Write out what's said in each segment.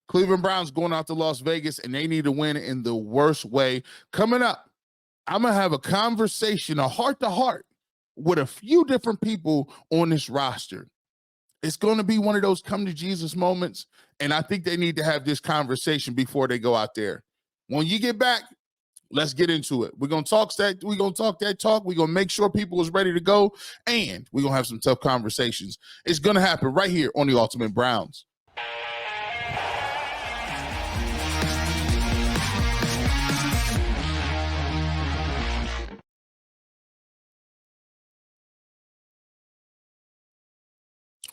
Cleveland Browns going out to Las Vegas, and they need to win in the worst way. Coming up, I'm going to have a conversation, a heart-to-heart, with a few different people on this roster. It's going to be one of those come-to-Jesus moments, and I think they need to have this conversation before they go out there. When you get back, let's get into it. We're going to talk that. We're going to talk that talk. We're going to make sure people is ready to go, and we're going to have some tough conversations. It's going to happen right here on the Ultimate Browns.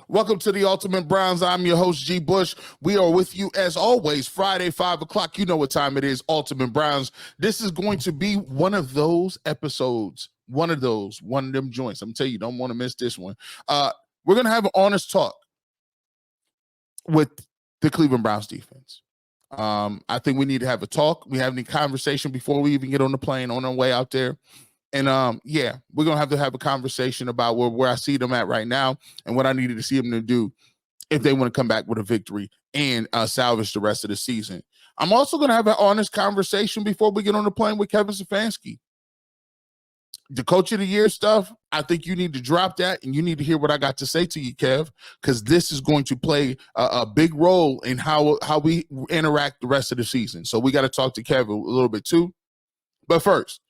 Welcome to the Ultimate Browns. I'm your host, G. Bush. We are with you as always, Friday, 5 o'clock. You know what time it is, Ultimate Browns. This is going to be one of those episodes, one of them joints. I'm going to tell you, don't want to miss this one. We're going to have an honest talk with the Cleveland Browns defense. I think we need to have a talk. We have any conversation before we even get on the plane on our way out there. And we're going to have a conversation about where I see them at right now and what I needed to see them to do if they want to come back with a victory and salvage the rest of the season. I'm also going to have an honest conversation before we get on the plane with Kevin Stefanski. The Coach of the Year stuff, I think you need to drop that and you need to hear what I got to say to you, Kev, because this is going to play a big role in how we interact the rest of the season. So we got to talk to Kev a little bit too. But first,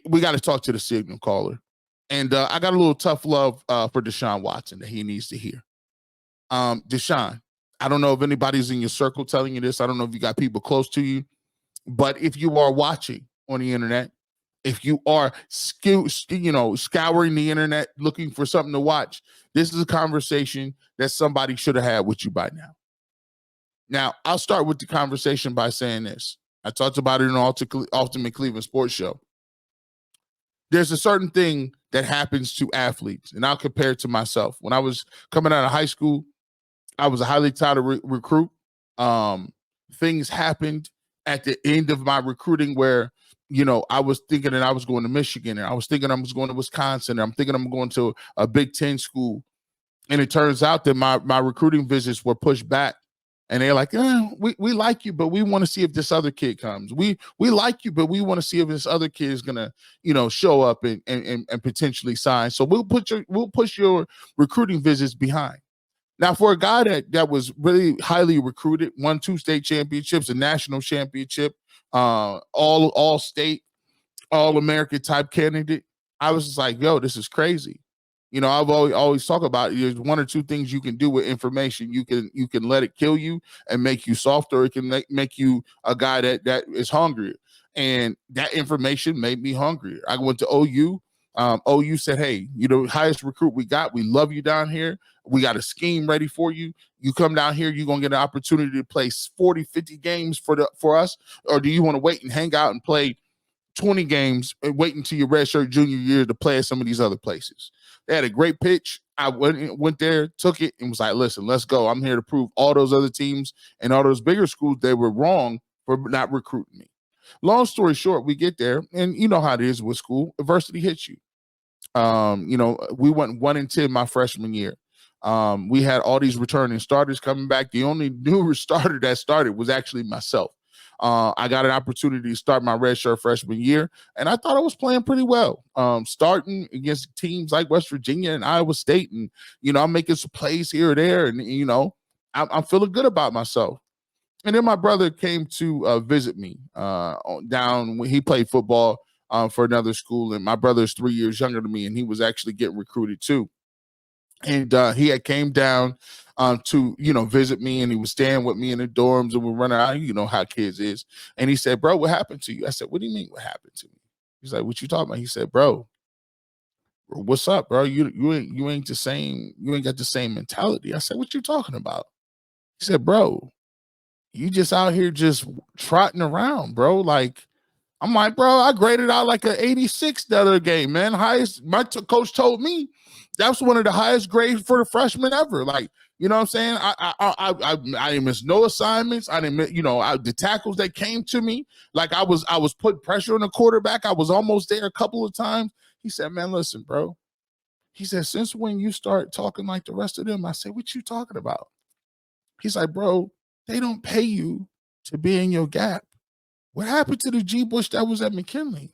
we got to talk to the signal caller. And I got a little tough love for Deshaun Watson that he needs to hear. Deshaun, I don't know if anybody's in your circle telling you this. I don't know if you got people close to you. But if you are watching on the internet, if you are scouring the internet looking for something to watch, this is a conversation that somebody should have had with you by now. Now, I'll start with the conversation by saying this. I talked about it in the Ultimate Cleveland Sports Show. There's a certain thing that happens to athletes, and I'll compare it to myself. When I was coming out of high school, I was a highly touted recruit. Things happened at the end of my recruiting where, I was thinking that I was going to Michigan, and I was thinking I was going to Wisconsin, and I'm thinking I'm going to a Big Ten school. And it turns out that my recruiting visits were pushed back. And they're like, we like you, but we want to see if this other kid comes. We like you, but we want to see if this other kid is gonna, show up and potentially sign. So we'll push your recruiting visits behind. Now, for a guy that was really highly recruited, won 2 state championships, a national championship, all state, all American type candidate, I was just like, yo, this is crazy. I've always talk about there's 1 or 2 things you can do with information. You can let it kill you and make you softer. Or it can make you a guy that is hungry. And that information made me hungry. I went to OU. OU said, hey, highest recruit we got. We love you down here. We got a scheme ready for you. You come down here, you're going to get an opportunity to play 40, 50 games for us. Or do you want to wait and hang out and play 20 games and wait until your redshirt junior year to play at some of these other places? They had a great pitch. I went there, took it, and was like, listen, let's go. I'm here to prove all those other teams and all those bigger schools, they were wrong for not recruiting me. Long story short, we get there, and you know how it is with school. Adversity hits you. We went 1-10 my freshman year. We had all these returning starters coming back. The only new starter that started was actually myself. I got an opportunity to start my redshirt freshman year, and I thought I was playing pretty well. Starting against teams like West Virginia and Iowa State, and I'm making some plays here or there, and I'm feeling good about myself. And then my brother came to visit me down when he played football for another school, and my brother is 3 years younger than me, and he was actually getting recruited too. And he had came down to, visit me, and he was staying with me in the dorms, and we're running out, how kids is. And he said, bro, what happened to you? I said, what do you mean what happened to me? He's like, what you talking about? He said, bro, what's up, bro? You ain't the same. You ain't got the same mentality. I said, what you talking about? He said, bro, you just out here just trotting around, bro. Like, I'm like, bro, I graded out like an 86 the other game, man. Highest, my coach told me that's one of the highest grades for the freshman ever. Like, you know what I'm saying? I didn't miss no assignments. I didn't miss, the tackles that came to me. Like I was putting pressure on the quarterback. I was almost there a couple of times. He said, man, listen, bro. He said, since when you start talking like the rest of them? I said, what you talking about? He's like, bro, They don't pay you to be in your gap. What happened to the G Bush that was at McKinley?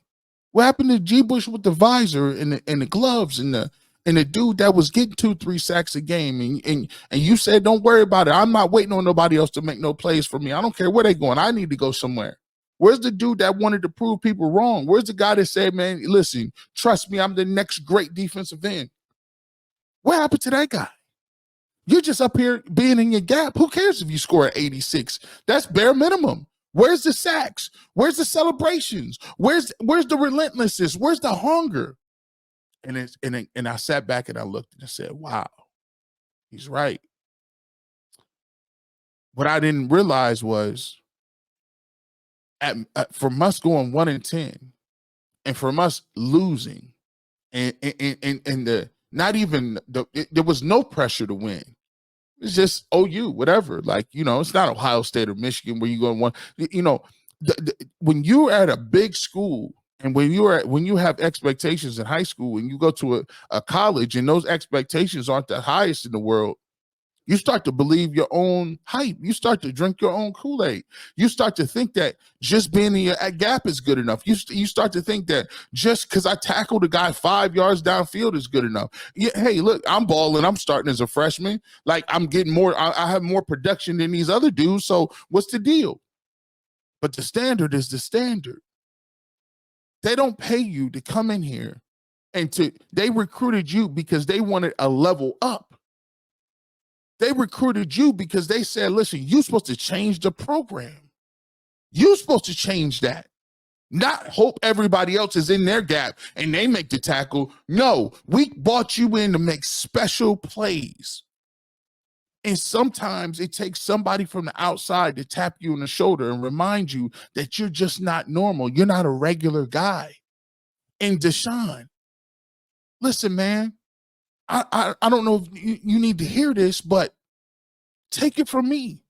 What happened to G Bush with the visor and the gloves and the dude that was getting 2-3 sacks a game? And you said, don't worry about it. I'm not waiting on nobody else to make no plays for me. I don't care where they going. I need to go somewhere. Where's the dude that wanted to prove people wrong? Where's the guy that said, man, listen, trust me, I'm the next great defensive end? What happened to that guy? You're just up here being in your gap. Who cares if you score at 86? That's bare minimum. Where's the sacks? Where's the celebrations? Where's the relentlessness? Where's the hunger? And I sat back and I looked and I said, wow, he's right. What I didn't realize was from us going 1-10 and from us losing and there was no pressure to win. It's just OU, whatever. Like, it's not Ohio State or Michigan where you go and one. When you're at a big school and when you have expectations in high school and you go to a college and those expectations aren't the highest in the world, you start to believe your own hype. You start to drink your own Kool-Aid. You start to think that just being in your gap is good enough. You start to think that just because I tackled a guy 5 yards downfield is good enough. Yeah, hey, look, I'm balling. I'm starting as a freshman. Like, I'm getting more. I have more production than these other dudes. So what's the deal? But the standard is the standard. They don't pay you to come in here they recruited you because they wanted a level up. They recruited you because they said, listen, you're supposed to change the program. You're supposed to change that. Not hope everybody else is in their gap and they make the tackle. No, we brought you in to make special plays. And sometimes it takes somebody from the outside to tap you on the shoulder and remind you that you're just not normal. You're not a regular guy. And Deshaun, listen, man, I don't know if you need to hear this, but take it from me.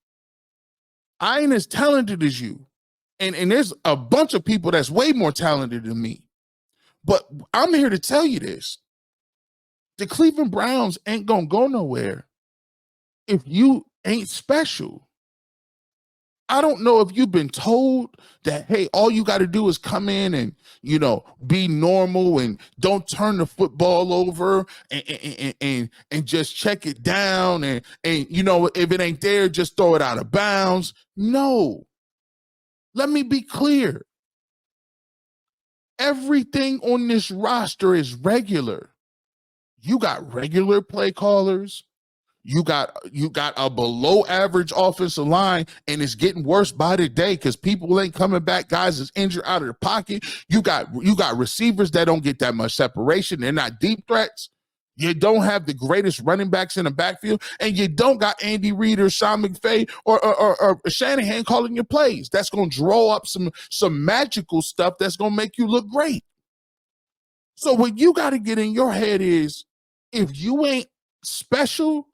I ain't as talented as you. And there's a bunch of people that's way more talented than me. But I'm here to tell you this. The Cleveland Browns ain't going to go nowhere if you ain't special. I don't know if you've been told that, hey, all you got to do is come in and, be normal and don't turn the football over and just check it down. And if it ain't there, just throw it out of bounds. No. Let me be clear. Everything on this roster is regular. You got regular play callers. You got a below average offensive line, and it's getting worse by the day because people ain't coming back. Guys is injured out of the pocket. You got receivers that don't get that much separation. They're not deep threats. You don't have the greatest running backs in the backfield, and you don't got Andy Reid or Sean McVay or Shanahan calling your plays. That's going to draw up some magical stuff that's going to make you look great. So what you got to get in your head is, if you ain't special,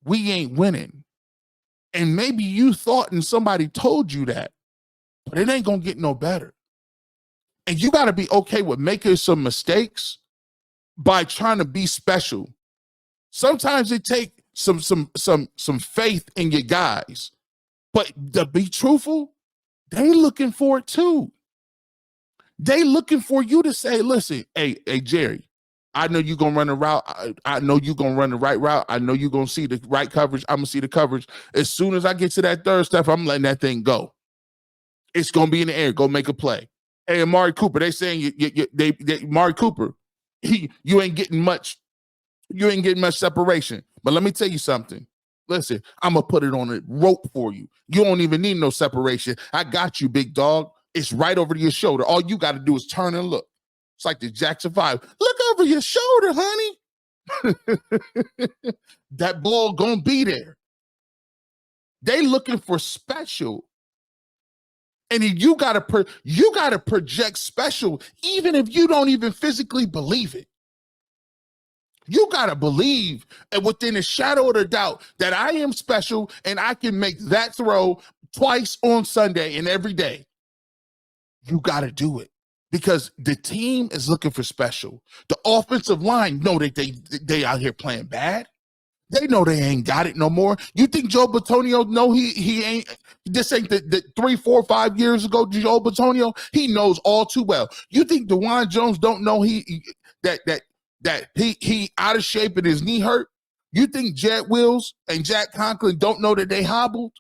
we ain't winning. And maybe you thought and somebody told you that, but it ain't going to get no better. And you got to be okay with making some mistakes by trying to be special. Sometimes it takes some faith in your guys. But to be truthful, they looking for it too. They looking for you to say, listen, hey, Jerry, I know you're going to run a route. I know you're going to run the right route. I know you're going to see the right coverage. I'm going to see the coverage. As soon as I get to that third step, I'm letting that thing go. It's going to be in the air. Go make a play. Hey, Amari Cooper, they saying Amari Cooper, you ain't getting much. You ain't getting much separation. But let me tell you something. Listen, I'm going to put it on a rope for you. You don't even need no separation. I got you, big dog. It's right over your shoulder. All you got to do is turn and look. It's like the Jackson 5. Look over your shoulder, honey. That ball gonna be there. They looking for special. And you gotta project special, even if you don't even physically believe it. You gotta believe, and within a shadow of a doubt, that I am special and I can make that throw twice on Sunday and every day. You gotta do it. Because the team is looking for special. The offensive line know that they out here playing bad. They know they ain't got it no more. You think Joe Bitonio know he ain't, this ain't the 3, 4, 5 years ago, Joe Bitonio? He knows all too well. You think DeJuan Jones don't know that he out of shape and his knee hurt? You think Jet Wills and Jack Conklin don't know that they hobbled?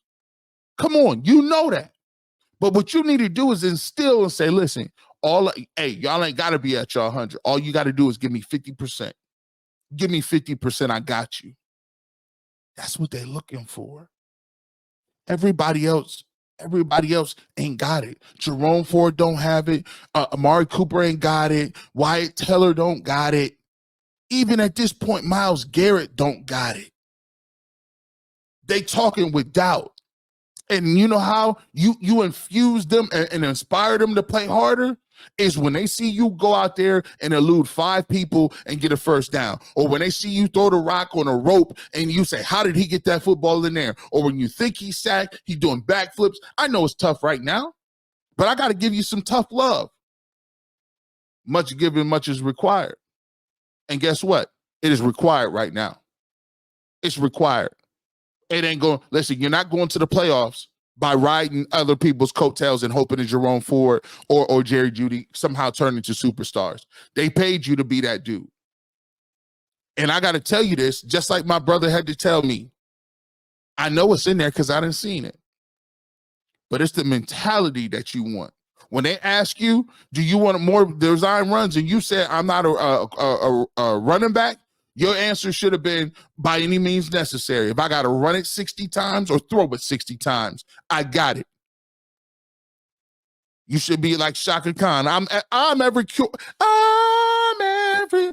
Come on, you know that. But what you need to do is instill and say, listen, hey, y'all ain't got to be at y'all 100. All you got to do is give me 50%. Give me 50%, I got you. That's what they're looking for. Everybody else ain't got it. Jerome Ford don't have it. Amari Cooper ain't got it. Wyatt Teller don't got it. Even at this point, Myles Garrett don't got it. They talking with doubt. And you know how you infuse them and inspire them to play harder? Is when they see you go out there and elude 5 people and get a first down. Or when they see you throw the rock on a rope and you say, how did he get that football in there? Or when you think he's sacked, he's doing backflips. I know it's tough right now, but I got to give you some tough love. Much given, much is required. And guess what? It is required right now. It's required. It ain't going, listen, you're not going to the playoffs by riding other people's coattails and hoping that Jerome Ford or Jerry Jeudy somehow turn into superstars. They paid you to be that dude. And I got to tell you this, just like my brother had to tell me, I know it's in there because I didn't seen it. But it's the mentality that you want. When they ask you, do you want more design runs? And you said, I'm not a running back. Your answer should have been, by any means necessary. If I got to run it 60 times or throw it 60 times, I got it. You should be like Shaka Khan. I'm every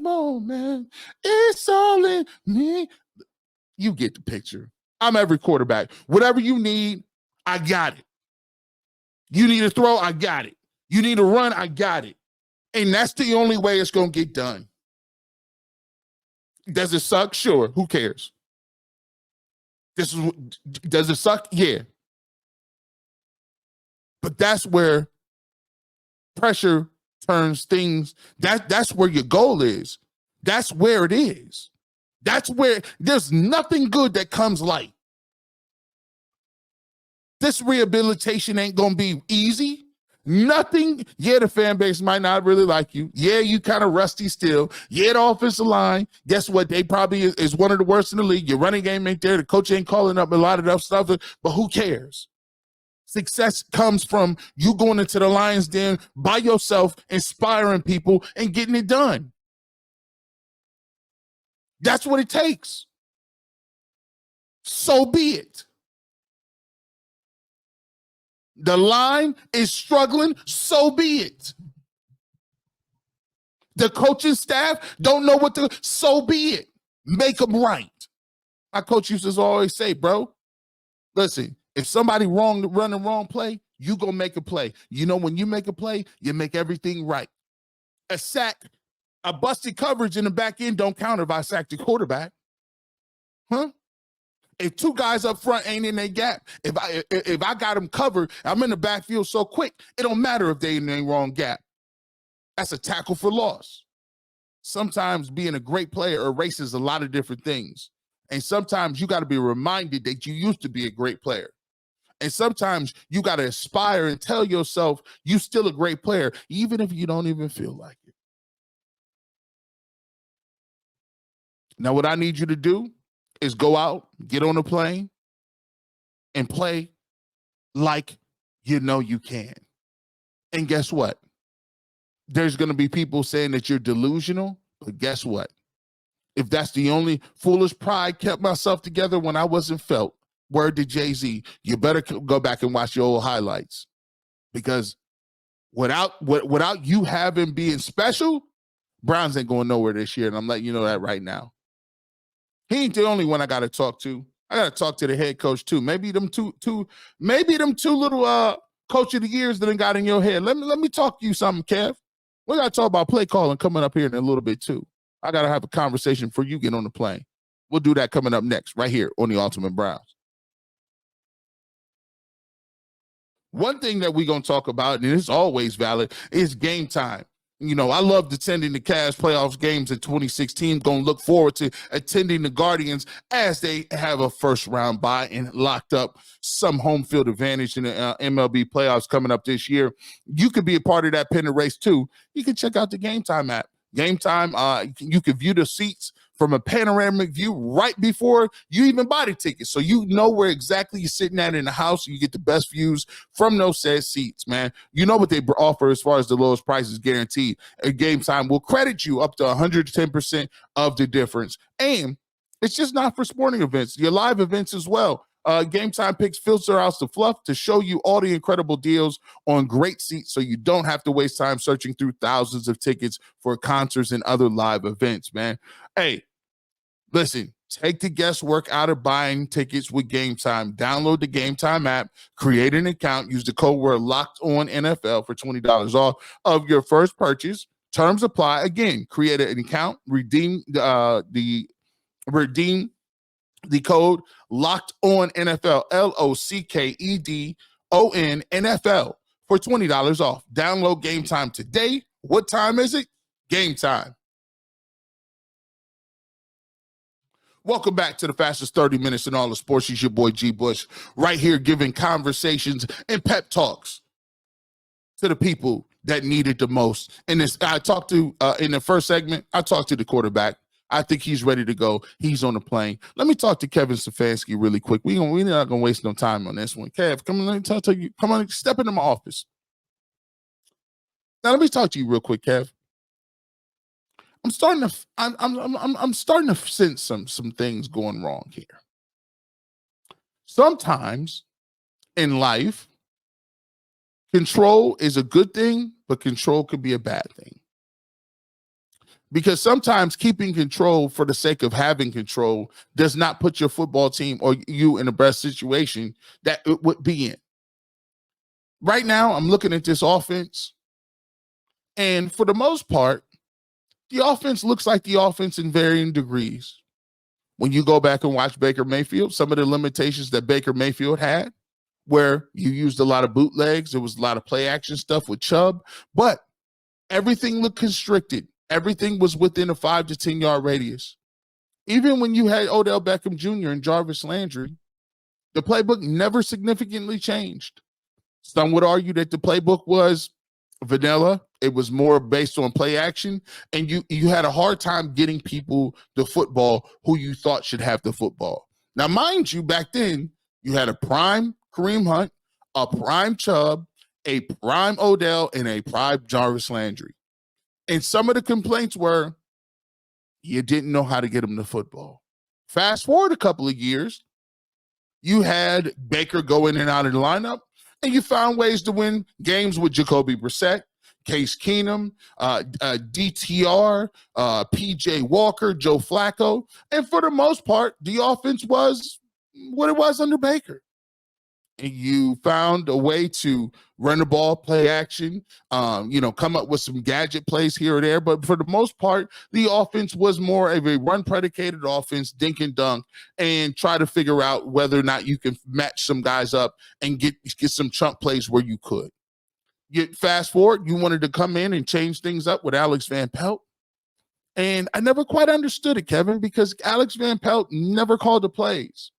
moment. It's all in me. You get the picture. I'm every quarterback. Whatever you need, I got it. You need a throw, I got it. You need a run, I got it. And that's the only way it's going to get done. Does it suck? Sure. Who cares? Does it suck? Yeah. But that's where pressure turns things. That's where your goal is. That's where it is. That's where there's nothing good that comes light. This rehabilitation ain't going to be easy. Nothing. Yeah, the fan base might not really like you. Yeah, you kind of rusty still. Yeah, the offensive line. Guess what? They probably is one of the worst in the league. Your running game ain't there. The coach ain't calling up a lot of that stuff, but who cares? Success comes from you going into the Lions Den by yourself, inspiring people and getting it done. That's what it takes. So be it. The line is struggling, so be it. The coaching staff don't know what to, so be it. Make them right. My coach used to always say, bro, listen, if somebody running wrong play, you go make a play. You know, when you make a play, you make everything right. A sack, a busted coverage in the back end don't count if I sack the quarterback. Huh? If 2 guys up front ain't in their gap, if I got them covered, I'm in the backfield so quick, it don't matter if they in their wrong gap. That's a tackle for loss. Sometimes being a great player erases a lot of different things. And sometimes you got to be reminded that you used to be a great player. And sometimes you got to aspire and tell yourself you still a great player, even if you don't even feel like it. Now, what I need you to do is go out, get on a plane, and play like you know you can. And guess what? There's going to be people saying that you're delusional, but guess what? If that's the only foolish pride kept myself together when I wasn't felt, word to Jay-Z, you better go back and watch your old highlights. Because without you having being special, Browns ain't going nowhere this year, and I'm letting you know that right now. He ain't the only one I got to talk to. I got to talk to the head coach too. Maybe them two little coach of the years that got in your head. Let me talk to you something, Kev. We got to talk about play calling coming up here in a little bit too. I got to have a conversation before you get on the plane. We'll do that coming up next, right here on the Ultimate Browns. One thing that we're going to talk about, and it's always valid, is game time. I loved attending the Cavs playoffs games in 2016. Going to look forward to attending the Guardians as they have a first round bye and locked up some home field advantage in the MLB playoffs coming up this year. You could be a part of that pennant race too. You can check out the Game Time app. Game Time, you can view the seats from a panoramic view right before you even buy the ticket. So you know where exactly you're sitting at in the house. You get the best views from those said seats, man. You know what they offer as far as the lowest price is guaranteed. At Game Time will credit you up to 110% of the difference. And it's just not for sporting events, your live events as well. Game Time picks filter out the fluff to show you all the incredible deals on great seats so you don't have to waste time searching through thousands of tickets for concerts and other live events, man. Hey, listen, take the guesswork out of buying tickets with Game Time. Download the Game Time app, create an account, use the code word locked on NFL for $20 off of your first purchase. Terms apply. Again, create an account, redeem the code locked on NFL, LOCKEDON NFL for $20 off. Download Game Time today. What time is it? Game Time. Welcome back to the fastest 30 minutes in all of sports. It's your boy G. Bush right here giving conversations and pep talks to the people that need it the most. And this, I talked to, in the first segment, I talked to the quarterback. I think he's ready to go. He's on the plane. Let me talk to Kevin Stefanski really quick. We're not going to waste no time on this one. Kev, come on, let me talk to you. Come on, step into my office. Now, let me talk to you real quick, Kev. I'm starting to sense some things going wrong here. Sometimes in life, control is a good thing, but control could be a bad thing. Because sometimes keeping control for the sake of having control does not put your football team or you in the best situation that it would be in. Right now, I'm looking at this offense, and for the most part, the offense looks like the offense in varying degrees. When you go back and watch Baker Mayfield, some of the limitations that Baker Mayfield had, where you used a lot of bootlegs, there was a lot of play action stuff with Chubb, but everything looked constricted. Everything was within a 5 to 10 yard radius. Even when you had Odell Beckham Jr. and Jarvis Landry, the playbook never significantly changed. Some would argue that the playbook was vanilla. It was more based on play action, and you had a hard time getting people the football who you thought should have the football. Now, mind you, back then, you had a prime Kareem Hunt, a prime Chubb, a prime Odell, and a prime Jarvis Landry. And some of the complaints were you didn't know how to get them the football. Fast forward a couple of years, you had Baker go in and out of the lineup, and you found ways to win games with Jacoby Brissett, Case Keenum, DTR, PJ Walker, Joe Flacco. And for the most part, the offense was what it was under Baker. And you found a way to run the ball, play action, come up with some gadget plays here or there. But for the most part, the offense was more of a run-predicated offense, dink and dunk, and try to figure out whether or not you can match some guys up and get some chunk plays where you could. You fast forward, you wanted to come in and change things up with Alex Van Pelt. And I never quite understood it, Kevin, because Alex Van Pelt never called the plays.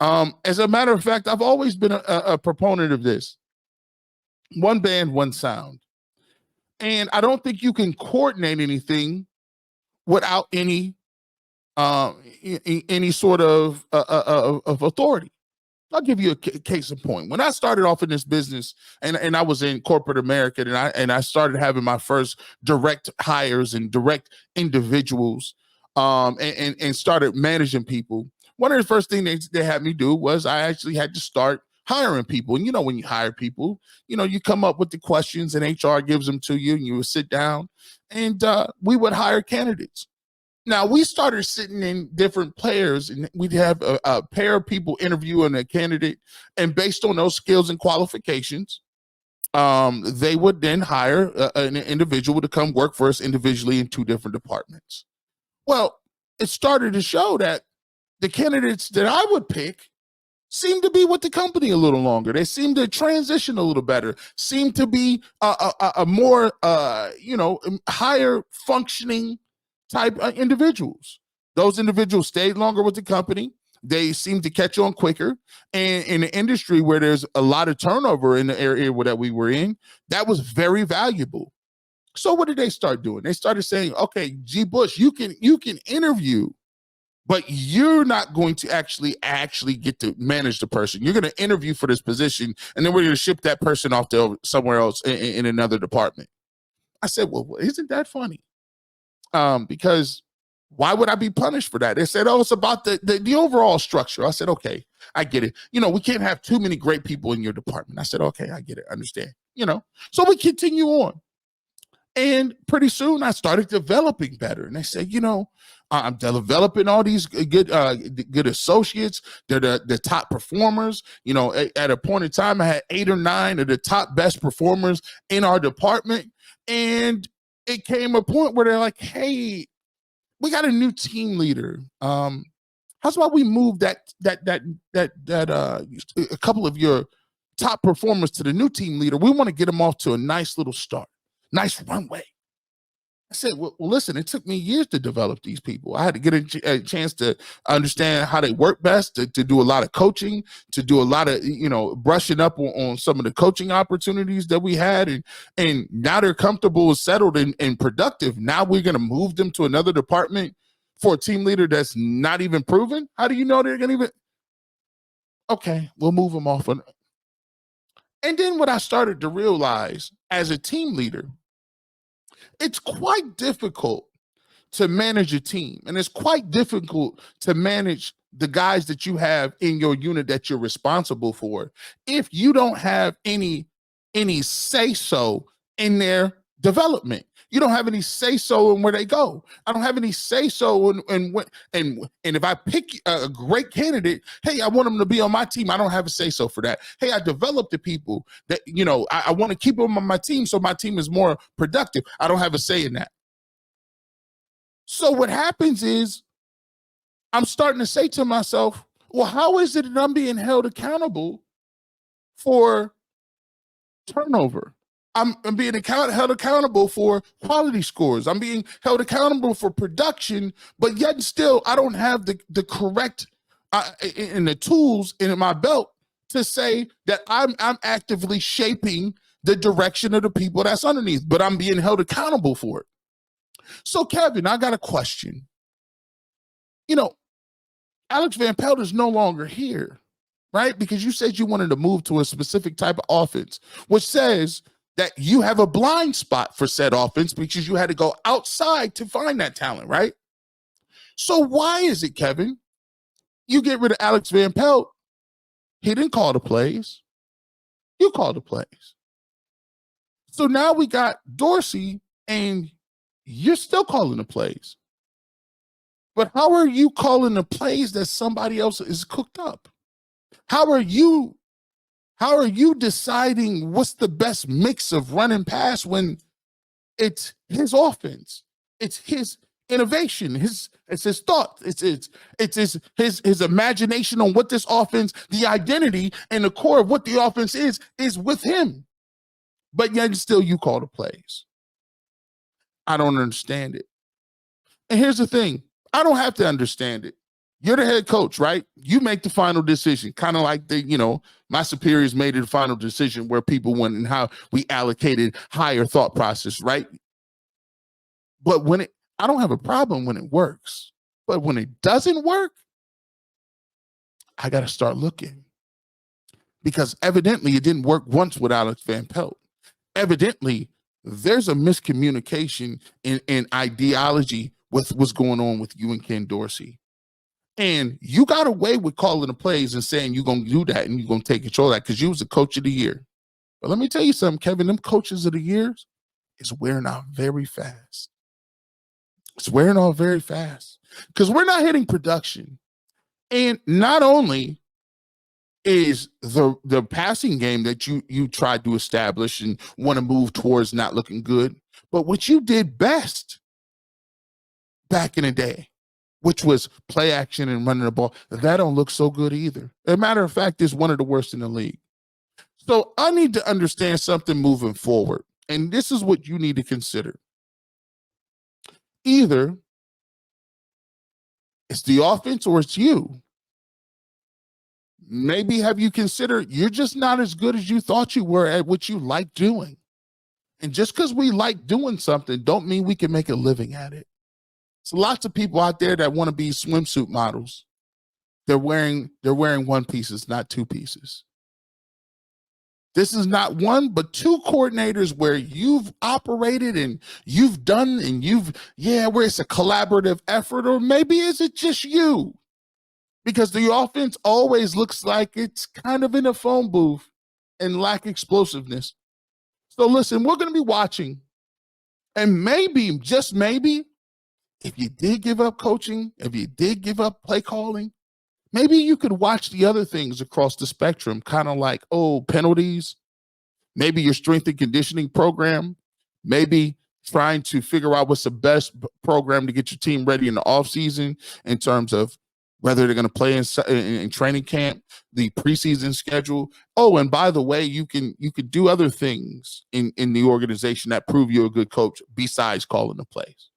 As a matter of fact, I've always been a proponent of this. One band, one sound. And I don't think you can coordinate anything without any sort of authority. I'll give you a case in point. When I started off in this business and I was in corporate America and I started having my first direct hires and direct individuals and started managing people, one of the first things they had me do was I actually had to start hiring people. And, when you hire people, you come up with the questions and HR gives them to you and you would sit down and we would hire candidates. Now, we started sitting in different players and we'd have a pair of people interviewing a candidate. And based on those skills and qualifications, they would then hire an individual to come work for us individually in 2 different departments. Well, it started to show that the candidates that I would pick seem to be with the company a little longer. They seem to transition a little better, seem to be a more, higher functioning type individuals. Those individuals stayed longer with the company. They seem to catch on quicker. And in an industry where there's a lot of turnover in the area that we were in, that was very valuable. So what did they start doing? They started saying, okay, G. Bush, you can interview, but you're not going to actually get to manage the person. You're going to interview for this position, and then we're going to ship that person off to somewhere else in another department. I said, well, isn't that funny? Because why would I be punished for that? They said, oh, it's about the overall structure. I said, okay, I get it. We can't have too many great people in your department. I said, okay, I get it, understand. So we continue on. And pretty soon I started developing better. And they said, I'm developing all these good associates. They're the top performers. At a point in time, I had 8 or 9 of the top best performers in our department. And it came a point where they're like, hey, we got a new team leader. How's about we move that a couple of your top performers to the new team leader? We want to get them off to a nice little start. Nice runway. I said, well, listen, it took me years to develop these people. I had to get a chance to understand how they work best, to do a lot of coaching, to do a lot of, brushing up on some of the coaching opportunities that we had. And now they're comfortable and settled and productive. Now we're going to move them to another department for a team leader that's not even proven. How do you know they're going to even? Okay, we'll move them off. And then what I started to realize as a team leader, it's quite difficult to manage a team, and it's quite difficult to manage the guys that you have in your unit that you're responsible for if you don't have any say-so in their development. You don't have any say-so in where they go. I don't have any say-so in and if I pick a great candidate, hey, I want them to be on my team. I don't have a say-so for that. Hey, I developed the people that, I want to keep them on my team so my team is more productive. I don't have a say in that. So what happens is I'm starting to say to myself, well, how is it that I'm being held accountable for turnover? I'm being held accountable for quality scores. I'm being held accountable for production, but yet still I don't have the correct and the tools in my belt to say that I'm actively shaping the direction of the people that's underneath, but I'm being held accountable for it. So Kevin, I got a question. Alex Van Pelt is no longer here, right? Because you said you wanted to move to a specific type of offense, which says that you have a blind spot for said offense because you had to go outside to find that talent, right? So why is it, Kevin, you get rid of Alex Van Pelt? He didn't call the plays. You called the plays. So now we got Dorsey, and you're still calling the plays. But how are you calling the plays that somebody else is cooked up? How are you deciding what's the best mix of run and pass when it's his offense? It's his innovation, it's his thought, it's his imagination on what this offense, the identity and the core of what the offense is with him. But yet still you call the plays. I don't understand it. And here's the thing, I don't have to understand it. You're the head coach, right? You make the final decision, kind of like my superiors made the final decision where people went and how we allocated higher thought process, right? But I don't have a problem when it works. But when it doesn't work, I got to start looking. Because evidently it didn't work once with Alex Van Pelt. Evidently, there's a miscommunication in ideology with what's going on with you and Ken Dorsey. And you got away with calling the plays and saying you're going to do that and you're going to take control of that because you was the coach of the year. But let me tell you something, Kevin, them coaches of the years is wearing out very fast. It's wearing off very fast because we're not hitting production. And not only is the passing game that you tried to establish and want to move towards not looking good, but what you did best back in the day which was play action and running the ball. That don't look so good either. As a matter of fact, it's one of the worst in the league. So I need to understand something moving forward. And this is what you need to consider. Either it's the offense or it's you. Maybe have you considered you're just not as good as you thought you were at what you like doing. And just because we like doing something don't mean we can make a living at it. So lots of people out there that want to be swimsuit models. They're wearing one pieces, not two pieces. This is not one, but two coordinators where you've operated and you've done and where it's a collaborative effort, or maybe is it just you? Because the offense always looks like it's kind of in a phone booth and lack explosiveness. So listen, we're going to be watching. And maybe, just maybe, if you did give up coaching, if you did give up play calling, maybe you could watch the other things across the spectrum, kind of like, penalties, maybe your strength and conditioning program, maybe trying to figure out what's the best program to get your team ready in the offseason in terms of whether they're going to play in training camp, the preseason schedule. Oh, and by the way, you could do other things in the organization that prove you're a good coach besides calling the plays.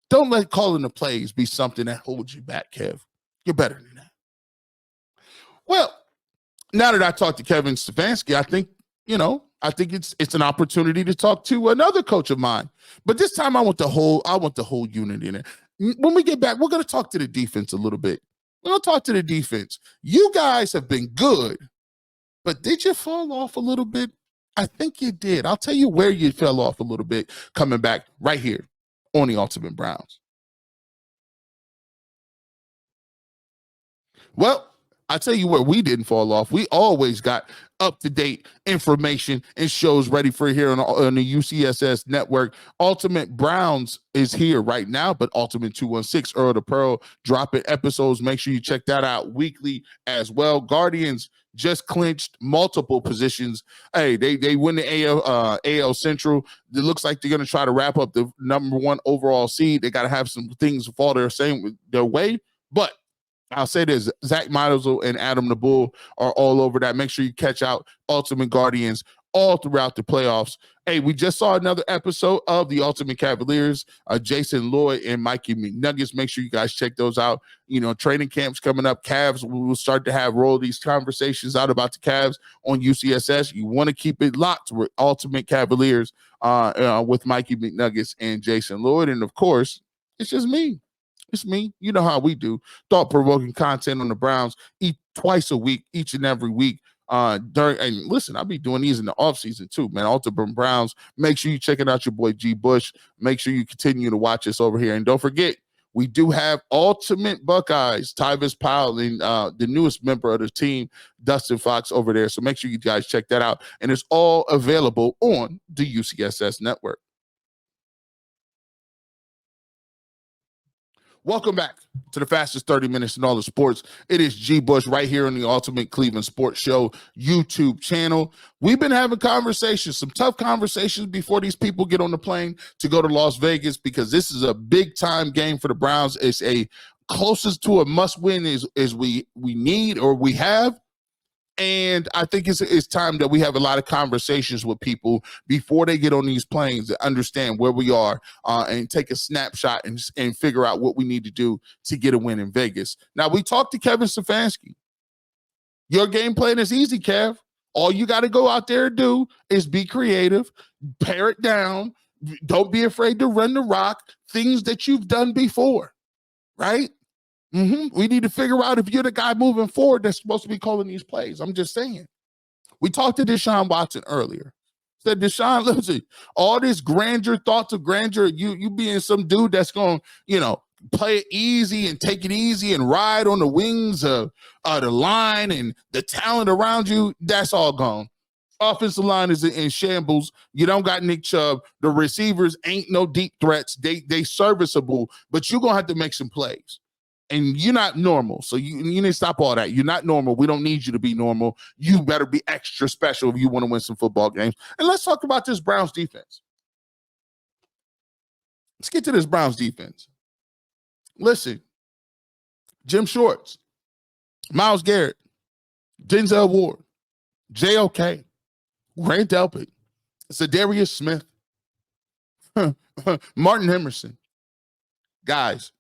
Don't let calling the plays be something that holds you back, Kev. You're better than that. Well, now that I talked to Kevin Stefanski, I think it's an opportunity to talk to another coach of mine. But this time I want the whole unit in it. When we get back, we're going to talk to the defense a little bit. We're going to talk to the defense. You guys have been good, but did you fall off a little bit? I think you did. I'll tell you where you fell off a little bit coming back right here on the Ultimate Browns. Well, I tell you where we didn't fall off. We always got up-to-date information and shows ready for here on the UCSS network. Ultimate Browns is here right now, but Ultimate 216, Earl the Pearl, dropping episodes. Make sure you check that out weekly as well. Guardians just clinched multiple positions. Hey, they win the AL Central. It looks like they're going to try to wrap up the number one overall seed. They got to have some things fall their way, but I'll say this, Zach Meisel and Adam the Bull are all over that. Make sure you catch out Ultimate Guardians all throughout the playoffs. Hey, we just saw another episode of the Ultimate Cavaliers, Jason Lloyd and Mikey McNuggets. Make sure you guys check those out. Training camps coming up. Cavs, we will start to roll these conversations out about the Cavs on UCSS. You want to keep it locked with Ultimate Cavaliers with Mikey McNuggets and Jason Lloyd. And, of course, it's just me. It's me. You know how we do. Thought-provoking content on the Browns twice a week, each and every week. And listen, I'll be doing these in the offseason too, man. Ultimate Browns. Make sure you check it out, your boy G. Bush. Make sure you continue to watch us over here. And don't forget, we do have Ultimate Buckeyes, Tyvis Powell, and the newest member of the team, Dustin Fox, over there. So make sure you guys check that out. And it's all available on the UCSS network. Welcome back to the fastest 30 minutes in all the sports. It is G. Bush right here on the Ultimate Cleveland Sports Show YouTube channel. We've been having conversations, some tough conversations before these people get on the plane to go to Las Vegas, because this is a big-time game for the Browns. It's a closest to a must-win as we need or we have. And I think it's time that we have a lot of conversations with people before they get on these planes to understand where we are and take a snapshot and figure out what we need to do to get a win in Vegas. Now, we talked to Kevin Stefanski. Your game plan is easy, Kev. All you got to go out there and do is be creative, pare it down. Don't be afraid to run the rock, things that you've done before, right? We need to figure out if you're the guy moving forward that's supposed to be calling these plays. I'm just saying. We talked to Deshaun Watson earlier. Said, Deshaun, listen, all this grandeur, thoughts of grandeur, you being some dude that's going to, play it easy and take it easy and ride on the wings of the line and the talent around you, that's all gone. Offensive line is in shambles. You don't got Nick Chubb. The receivers ain't no deep threats. They serviceable, but you're going to have to make some plays. And you're not normal. So you need to stop all that. You're not normal. We don't need you to be normal. You better be extra special if you want to win some football games. And let's talk about this Browns defense. Let's get to this Browns defense. Listen, Jim Shorts, Myles Garrett, Denzel Ward, JOK, Grant Delpit, Zadarius Smith, Martin Emerson. Guys,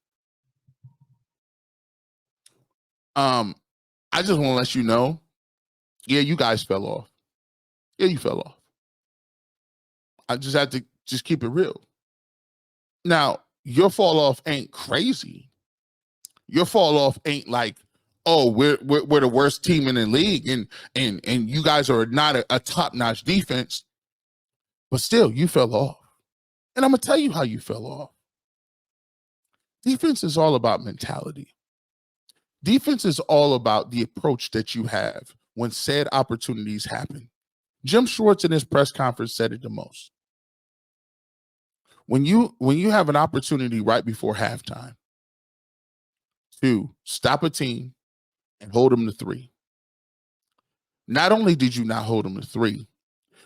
I just want to let you know, yeah, you guys fell off. Yeah, you fell off. I just have to just keep it real. Now, your fall off ain't crazy. Your fall off ain't like, oh, we're the worst team in the league, and you guys are not a top-notch defense. But still, you fell off. And I'm gonna tell you how you fell off. Defense is all about mentality. Defense is all about the approach that you have when said opportunities happen. Jim Schwartz in his press conference said it the most. When you have an opportunity right before halftime to stop a team and hold them to 3, not only did you not hold them to 3,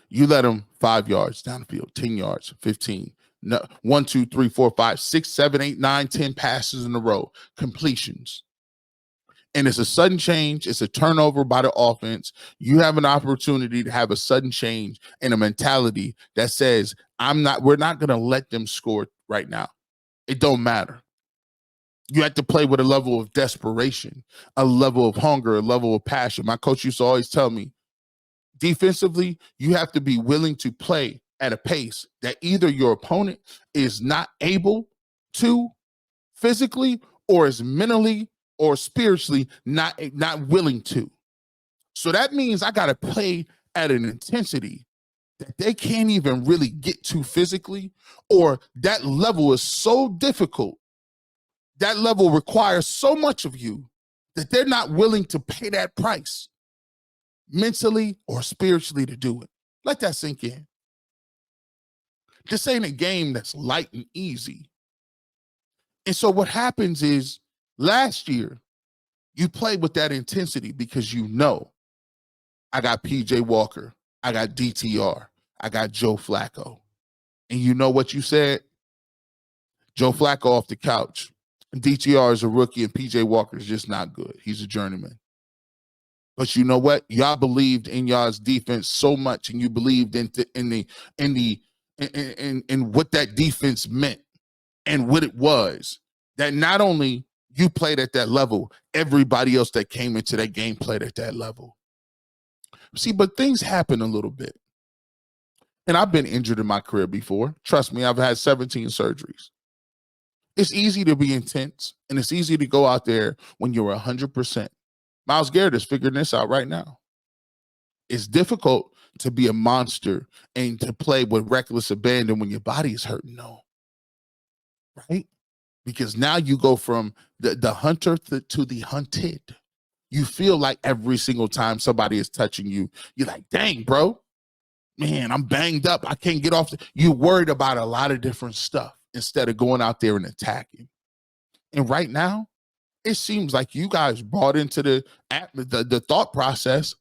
you let them 5 yards down the field, 10 yards, 15, 1, 2, 3, 4, 5, 6, 7, 8, 9, 10 passes in a row, completions. And it's a sudden change. It's a turnover by the offense. You have an opportunity to have a sudden change in a mentality that says, we're not going to let them score right now. It don't matter. You have to play with a level of desperation, a level of hunger, a level of passion. My coach used to always tell me, defensively, you have to be willing to play at a pace that either your opponent is not able to physically or is mentally or spiritually not willing to. So that means I got to play at an intensity that they can't even really get to physically, or that level is so difficult, that level requires so much of you that they're not willing to pay that price mentally or spiritually to do it. Let that sink in. This ain't a game that's light and easy. And so what happens is, last year, you played with that intensity because you know, I got PJ Walker, I got DTR, I got Joe Flacco. And you know what you said? Joe Flacco off the couch. DTR is a rookie and PJ Walker is just not good. He's a journeyman. But you know what? Y'all believed in y'all's defense so much, and you believed in what that defense meant and what it was, that not only you played at that level, everybody else that came into that game played at that level. See, but things happen a little bit. And I've been injured in my career before. Trust me, I've had 17 surgeries. It's easy to be intense, and it's easy to go out there when you're 100%. Myles Garrett is figuring this out right now. It's difficult to be a monster and to play with reckless abandon when your body is hurting, though. Right? Because now you go from the hunter to the hunted. You feel like every single time somebody is touching you, you're like, dang, bro, man, I'm banged up. I can't get off. You're worried about a lot of different stuff instead of going out there and attacking. And right now, it seems like you guys brought into the thought process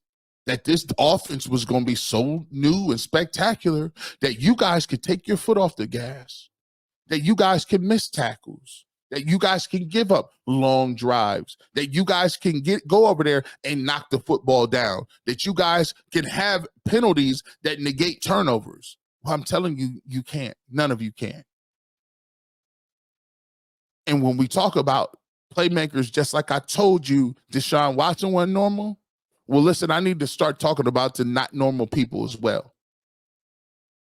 that this offense was going to be so new and spectacular that you guys could take your foot off the gas, that you guys can miss tackles, that you guys can give up long drives, that you guys can go over there and knock the football down, that you guys can have penalties that negate turnovers. Well, I'm telling you, you can't. None of you can. And when we talk about playmakers, just like I told you, Deshaun Watson wasn't normal. Well, listen, I need to start talking about the not normal people as well.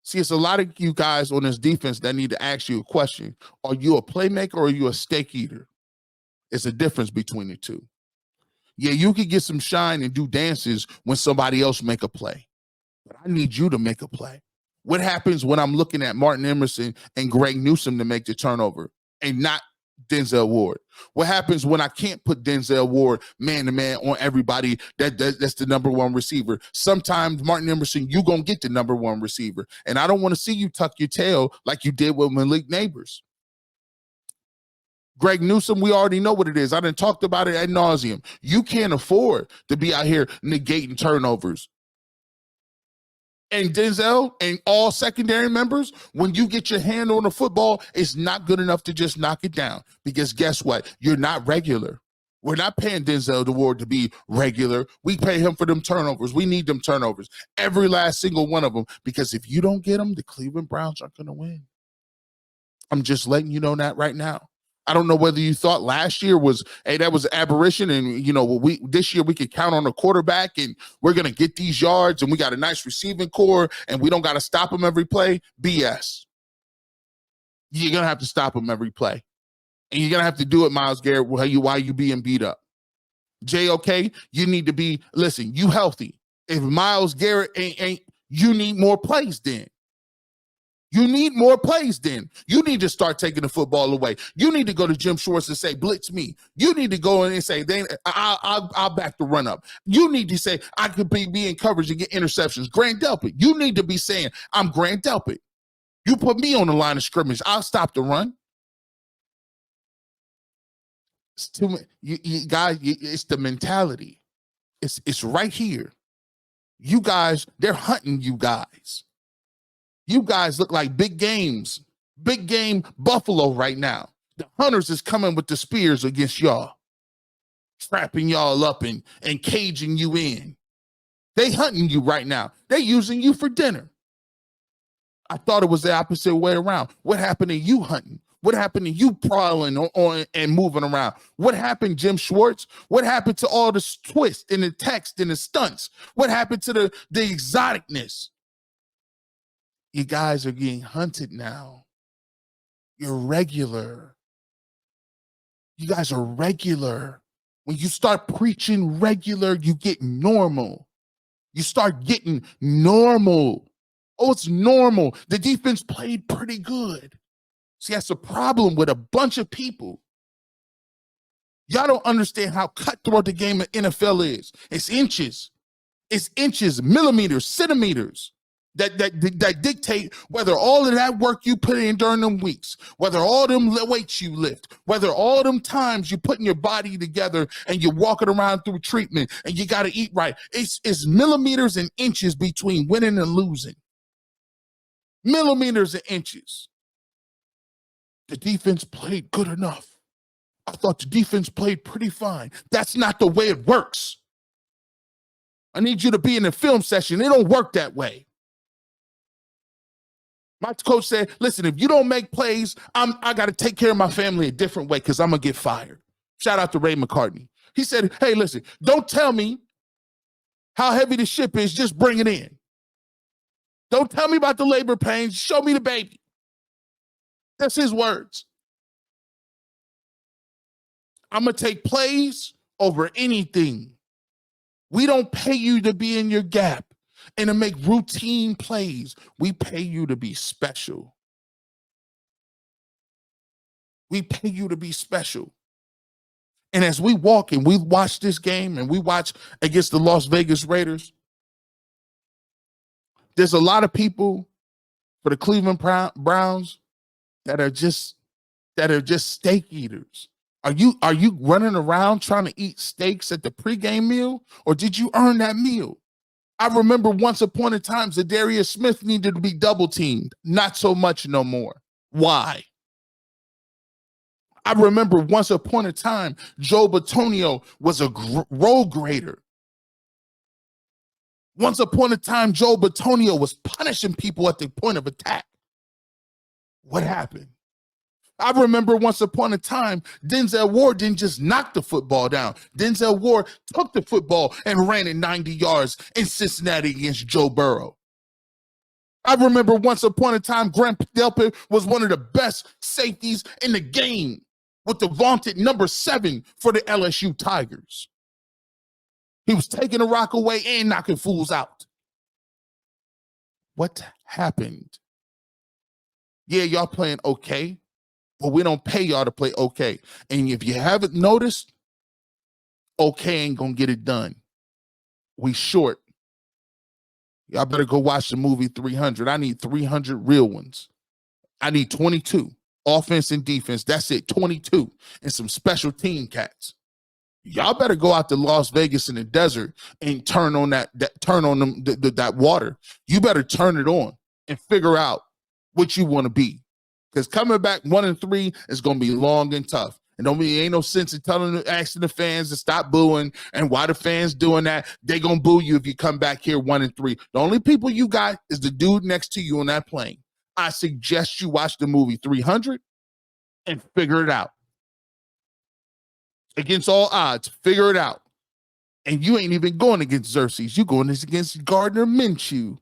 See, it's a lot of you guys on this defense that need to ask you a question. Are you a playmaker or are you a steak eater? It's a difference between the two. Yeah, you can get some shine and do dances when somebody else make a play. But I need you to make a play. What happens when I'm looking at Martin Emerson and Greg Newsome to make the turnover and not Denzel Ward? What happens when I can't put Denzel Ward man-to-man on everybody that's the number one receiver? Sometimes, Martin Emerson, you're going to get the number one receiver. And I don't want to see you tuck your tail like you did with Malik Neighbors. Greg Newsome, we already know what it is. I done talked about it ad nauseum. You can't afford to be out here negating turnovers. And Denzel and all secondary members, when you get your hand on the football, it's not good enough to just knock it down. Because guess what? You're not regular. We're not paying Denzel Ward to be regular. We pay him for them turnovers. We need them turnovers. Every last single one of them. Because if you don't get them, the Cleveland Browns aren't going to win. I'm just letting you know that right now. I don't know whether you thought last year was, hey, that was an aberration, and this year we could count on a quarterback and we're gonna get these yards and we got a nice receiving core and we don't got to stop them every play. BS. You're gonna have to stop them every play, and you're gonna have to do it, Myles Garrett, while you being beat up. JOK, you need to be, listen, you healthy. If Myles Garrett ain't, you need more plays then. You need more plays then. You need to start taking the football away. You need to go to Jim Schwartz and say, blitz me. You need to go in and say, I'll back the run up. You need to say, I could be in coverage and get interceptions. Grant Delpit. You need to be saying, I'm Grant Delpit. You put me on the line of scrimmage, I'll stop the run. It's too much. You guys, it's the mentality. It's right here. You guys, they're hunting you guys. You guys look like big game buffalo right now. The hunters is coming with the spears against y'all, trapping y'all up and caging you in. They hunting you right now. They using you for dinner. I thought it was the opposite way around. What happened to you hunting? What happened to you prowling on and moving around? What happened, Jim Schwartz? What happened to all the twists and the text and the stunts? What happened to the exoticness? You guys are getting hunted now. You're regular. You guys are regular. When you start preaching regular, you get normal. You start getting normal. Oh, it's normal. The defense played pretty good. See, that's a problem with a bunch of people. Y'all don't understand how cutthroat the game of NFL is. It's inches. It's inches, millimeters, centimeters. That dictate whether all of that work you put in during them weeks, whether all them weights you lift, whether all them times you putting your body together and you're walking around through treatment and you got to eat right. It's millimeters and inches between winning and losing. Millimeters and inches. The defense played good enough. I thought the defense played pretty fine. That's not the way it works. I need you to be in the film session. It don't work that way. My coach said, listen, if you don't make plays, I got to take care of my family a different way because I'm going to get fired. Shout out to Ray McCartney. He said, hey, listen, don't tell me how heavy the ship is. Just bring it in. Don't tell me about the labor pains. Show me the baby. That's his words. I'm going to take plays over anything. We don't pay you to be in your gap and to make routine plays. We pay you to be special. We pay you to be special. And as we walk and we watch this game and we watch against the Las Vegas Raiders, there's a lot of people for the Cleveland Browns that are just steak eaters. Are you running around trying to eat steaks at the pregame meal, or did you earn that meal? I remember once upon a time, Zadarius Smith needed to be double teamed. Not so much no more. Why? I remember once upon a time, Joe Batonio was a road grader. Once upon a time, Joe Batonio was punishing people at the point of attack. What happened? I remember once upon a time, Denzel Ward didn't just knock the football down. Denzel Ward took the football and ran it 90 yards in Cincinnati against Joe Burrow. I remember once upon a time, Grant Delpit was one of the best safeties in the game with the vaunted number 7 for the LSU Tigers. He was taking the rock away and knocking fools out. What happened? Yeah, y'all playing okay, but we don't pay y'all to play okay. And if you haven't noticed, okay ain't gonna get it done. We short. Y'all better go watch the movie 300. I need 300 real ones. I need 22. Offense and defense. That's it. 22. And some special team cats. Y'all better go out to Las Vegas in the desert and turn on that water. You better turn it on and figure out what you want to be. Because coming back 1-3 is going to be long and tough. And ain't no sense in asking the fans to stop booing. And why the fans doing that? They gonna boo you if you come back here 1-3. The only people you got is the dude next to you on that plane. I suggest you watch the movie 300 and figure it out. Against all odds, figure it out. And you ain't even going against Xerxes. You going against Gardner Minshew.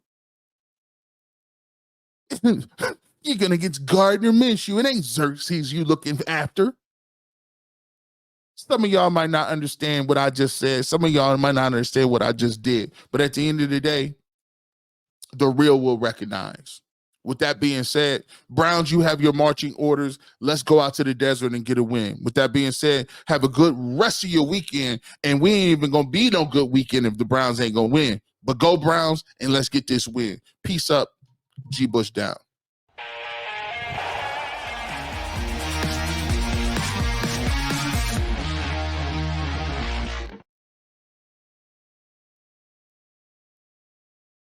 You're going against Gardner Minshew. It ain't Xerxes you looking after. Some of y'all might not understand what I just said. Some of y'all might not understand what I just did. But at the end of the day, the real will recognize. With that being said, Browns, you have your marching orders. Let's go out to the desert and get a win. With that being said, have a good rest of your weekend. And we ain't even going to be no good weekend if the Browns ain't going to win. But go Browns, and let's get this win. Peace up. G. Bush down.